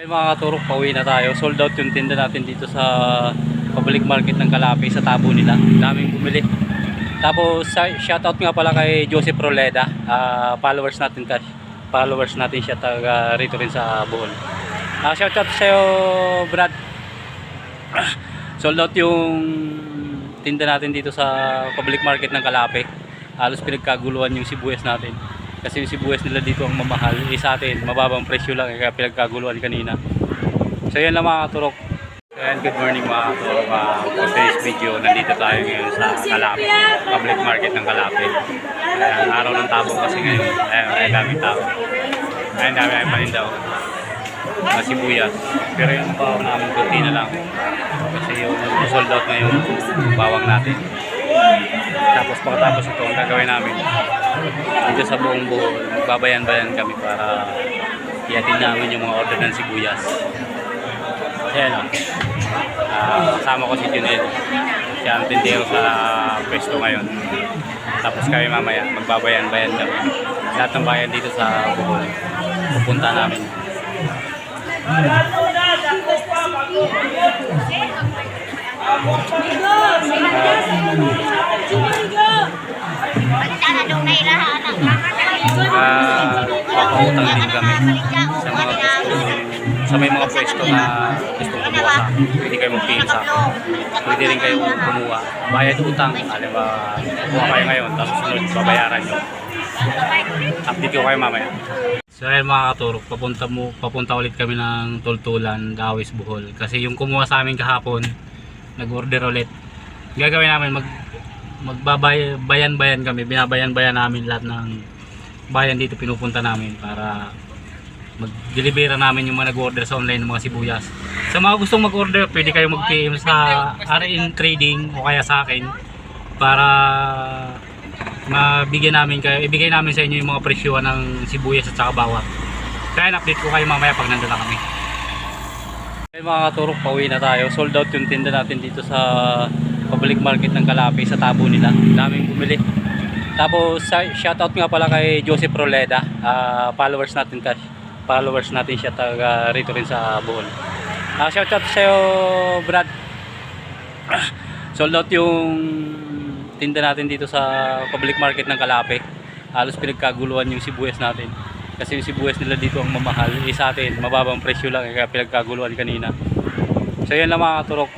Ay mga katurok, pauwi na tayo. Sold out yung tinda natin dito sa public market ng Calape sa tabo nila. Daming bumili. Tapos shoutout nga pala kay Joseph Roleda. Followers natin siya taga rito rin sa Bohol. Shoutout sa iyo, Brad. Sold out yung tinda natin dito sa public market ng Calape. Halos pinagkaguluhan yung sibuyas natin. Kasi yung sibuyas nila dito ang mamahal. Sa atin, mababang presyo lang. Kaya pinagkaguluhan kanina. So yan lang mga katurok. And good morning mga katurok. For today's video, nandito tayo ngayon sa Calape. Public market ng Calape. Araw ng tabo kasi ngayon. Ay daming tao. Ay dami panindaw. Sibuyas. Pero yung bawang namin kunti na lang. Kasi yung sold out na yung bawang natin. Tapos pagkatapos ito, ang gagawin namin dito sa buong Bohol, magbabayan-bayan kami para iatid namin yung mga order ng sibuyas. Ayan o. Kasama ko si Junel. Siya ang tindero sa pwesto ngayon. Tapos kami mamaya, magbabayan-bayan kami. Lahat ng bayan dito sa Bohol, pupunta namin. Papautang din kami sa mga sa may mga pwesto na gusto kumuha sa akin. Pwede kayo mag-PM sa akin. Pwede rin kayo kumuha. Bayad utang. Alam ba, kuha kayo ngayon, tapos sunod, babayaran nyo. Update ko kayo mamaya. So ayun mga katurok, papunta ulit kami ng Tultulan, Dawis, Bohol. Kasi yung kumuha sa amin kahapon, nag-order ulit. Gagawin namin, magbabayan-bayan kami. Binabayan-bayan namin lahat ng bayan dito pinupunta namin para mag-delivera namin yung mga nag-order sa online ng mga sibuyas. Sa mga gustong mag-order, pwede kayo mag-PM sa RN Trading o kaya sa akin para mabigyan namin kayo, ibigay namin sa inyo yung mga presyo ng sibuyas at saka bawang. Kaya update ko kayo mamaya pag nandun na kami. Okay, mga katurok, pauwi na tayo. Sold out yung tinda natin dito sa public market ng Calape sa tabo nila. Daming bumili. Tapos shoutout nga pala kay Joseph Roleda. Followers natin siya taga rito rin sa Bohol. Shoutout sa iyo, Brad. Sold out yung tinda natin dito sa public market ng Calape. Halos pinagkaguluhan yung sibuyas natin. Kasi yung sibuyas nila dito ang mamahal. Sa atin, mababang presyo lang. Kaya pinagkaguluhan kanina. So yan lang mga katurok.